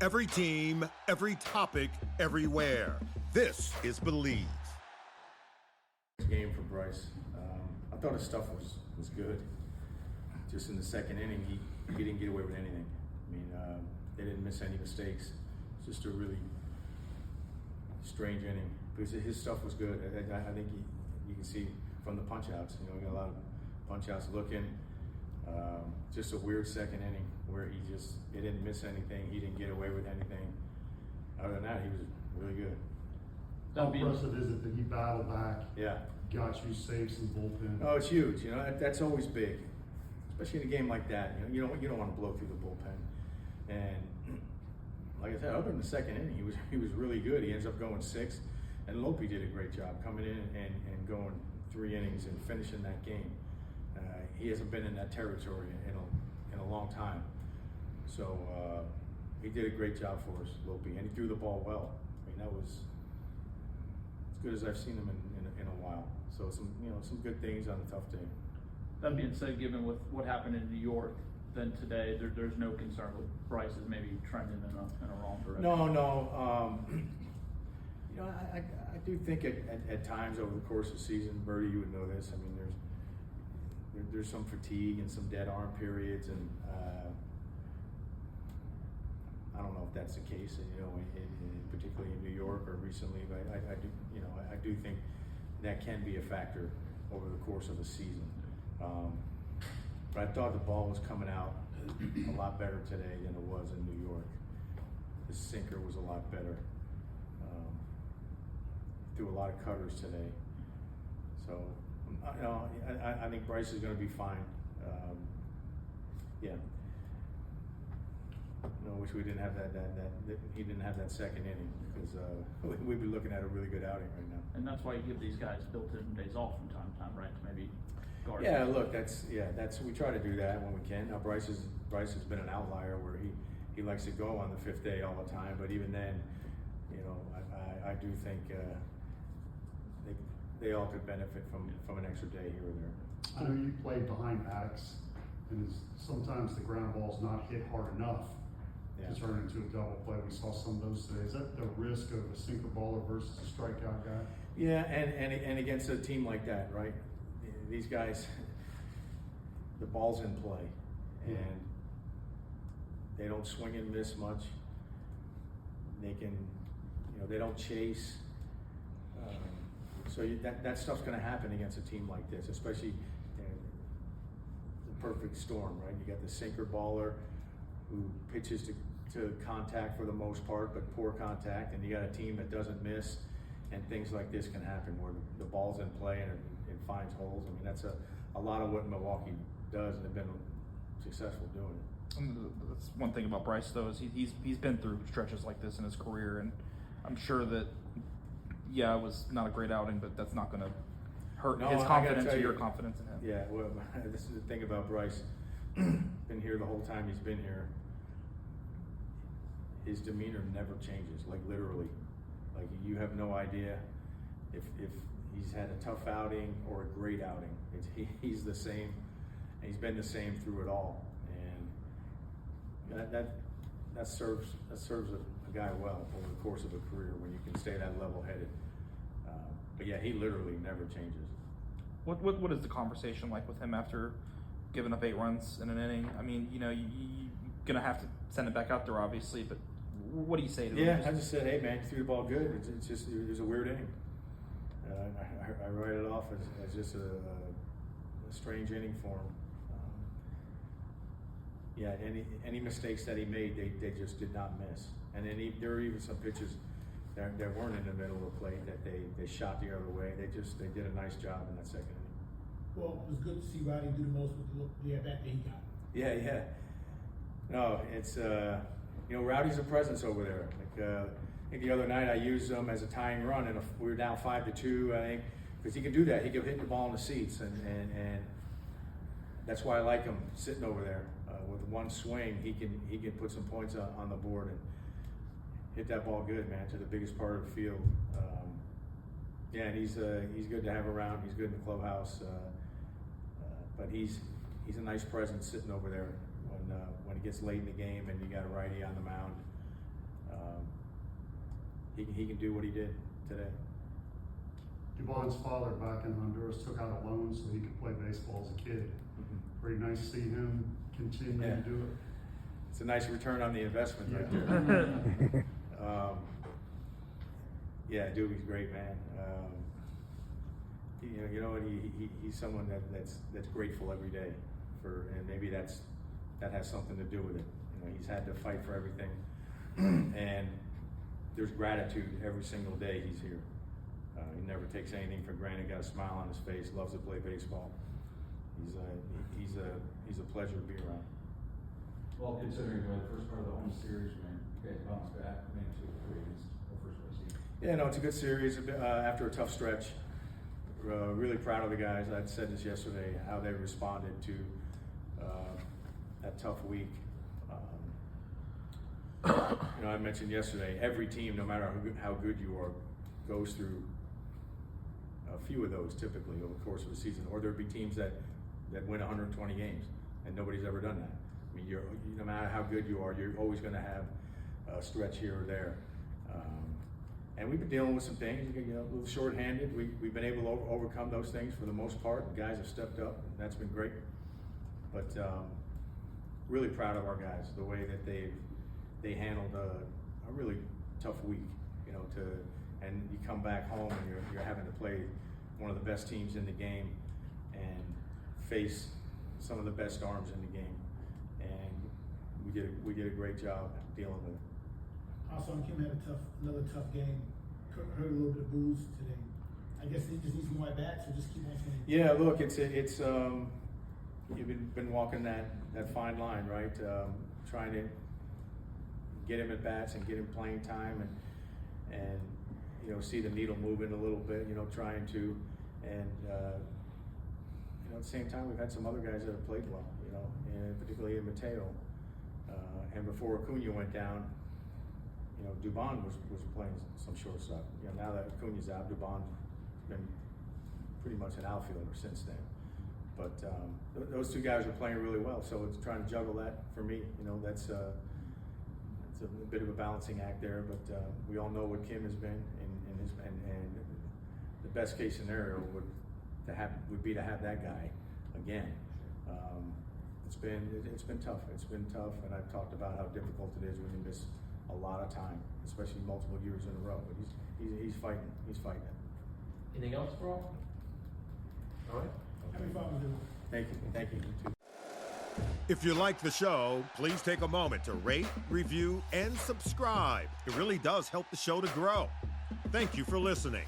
Every team, every topic, everywhere. This is Believe. Game for Bryce. I thought his stuff was good. Just in the second inning, he didn't get away with anything. I mean, they didn't miss any mistakes. It's just a really strange inning because his stuff was good. I think you can see from the punch outs. You know, we got a lot of punch outs looking. Just a weird second inning where he didn't miss anything. He didn't get away with anything. Other than that, he was really good. How impressive is it that he battled back? Yeah. Got you saves in the bullpen. Oh, it's huge. You know, that's always big, especially in a game like that. You know, you don't want to blow through the bullpen. And like I said, other than the second inning, he was really good. He ends up going 6, and Lope did a great job coming in and going 3 innings and finishing that game. He hasn't been in that territory in a long time, so he did a great job for us, Lope, and he threw the ball well. I mean, that was as good as I've seen him in a while. So some good things on a tough day. That being said, given with what happened in New York, then today there's no concern with Bryce is maybe trending in a wrong direction. No. You know, I do think at times over the course of the season, Bertie, you would know this. I mean, there's some fatigue and some dead arm periods, and I don't know if that's the case. You know, particularly in New York or recently, but I do think that can be a factor over the course of a season. But I thought the ball was coming out a lot better today than it was in New York. The sinker was a lot better. Threw a lot of cutters today. So, you know, I think Bryce is going to be fine. Yeah. You know, wish we didn't have that he didn't have that second inning because we'd be looking at a really good outing right now. And that's why you give these guys built-in days off from time to time, right? To maybe guard. Yeah, look, that's we try to do that when we can. Now Bryce has been an outlier where he likes to go on the 5th day all the time, but even then, you know, I do think they all could benefit from an extra day here or there. I know you played behind Maddox, and sometimes the ground ball's not hit hard enough to turn into a double play. We saw some of those today. Is that the risk of a sinker baller versus a strikeout guy? Yeah, and against a team like that, right? These guys, the ball's in play, and they don't swing and miss much. They can, you know, they don't chase. So that stuff's going to happen against a team like this, especially the perfect storm, right? You got the sinker baller who pitches to contact for the most part, but poor contact, and you got a team that doesn't miss, and things like this can happen where the ball's in play and it finds holes. I mean, that's a lot of what Milwaukee does, and they've been successful doing it. And that's one thing about Bryce, though, is he's been through stretches like this in his career, and I'm sure that it was not a great outing, but that's not going to hurt his confidence or your confidence in him. Yeah, well, this is the thing about Bryce. Been here the whole time he's been here. His demeanor never changes, like literally. Like you have no idea if he's had a tough outing or a great outing. He's the same, and he's been the same through it all. And that serves a guy well over the course of a career when you can stay that level-headed. But yeah, he literally never changes. What is the conversation like with him after giving up 8 runs in an inning? I mean, you know, you're gonna have to send it back out there, obviously, but what do you say to him? Yeah, I just said, hey man, you threw the ball good. It's just it was a weird inning. I write it off as just a strange inning for him. Yeah, any mistakes that he made, they just did not miss. And then there were even some pitches that weren't in the middle of the plate that they shot the other way. They did a nice job in that second inning. Well, it was good to see Roddy do the most with the at-bat that he got. Yeah. No, it's you know, Rowdy's a presence over there. Like I think the other night I used him as a tying run, and we were down 5-2. I think because he can do that. He can hit the ball in the seats, and that's why I like him sitting over there. With one swing, he can put some points on the board and hit that ball good, man, to the biggest part of the field. Yeah, and he's good to have around. He's good in the clubhouse, but he's a nice presence sitting over there when it gets late in the game and you got a righty on the mound. he can do what he did today. Dubon's father back in Honduras took out a loan so he could play baseball as a kid. Very nice to see him continue to do it. It's a nice return on the investment right there. Yeah, Doobie's great, man. You know what? He's someone that's grateful every day for, and maybe that has something to do with it. You know, he's had to fight for everything, and there's gratitude every single day he's here. He never takes anything for granted. Got a smile on his face. Loves to play baseball. He's a pleasure to be around. Well, considering the first part of the home series, man, you guys bounced back, made 2-3 against the first place. Yeah, no, it's a good series after a tough stretch. Really proud of the guys. I said this yesterday, how they responded to that tough week. You know, I mentioned yesterday, every team, no matter how good you are, goes through a few of those typically over the course of a season. Or there'll be teams that win 120 games, and nobody's ever done that. I mean, no matter how good you are, you're always going to have a stretch here or there. And we've been dealing with some things, you know, a little short-handed. We've been able to overcome those things for the most part. The guys have stepped up, and that's been great. But really proud of our guys, the way that they handled a really tough week. You know, and you come back home and you're having to play one of the best teams in the game and face some of the best arms in the game. And we did a great job dealing with it. Also, Kim had another tough game. Heard a little bit of booze today. I guess he just needs more at bats, or just keep on swinging. Yeah, look, it's you've been walking that fine line, right? Trying to get him at bats and get him playing time, and you know, see the needle moving a little bit. You know, trying to, and you know, at the same time, we've had some other guys that have played well. You know, and particularly in Mateo, and before Acuna went down. You know, Dubon was playing some shortstop. You know, now that Acuna's out, Dubon's been pretty much an outfielder since then. But those two guys are playing really well, so it's trying to juggle that for me. You know, that's a bit of a balancing act there. But we all know what Kim has been, and the best case scenario would be to have that guy again. It's been tough. It's been tough, and I've talked about how difficult it is when you miss a lot of time, especially multiple years in a row. But he's fighting. He's fighting it. Anything else, bro? All right. Having fun with it. Thank you. Thank you. You too. If you like the show, please take a moment to rate, review, and subscribe. It really does help the show to grow. Thank you for listening.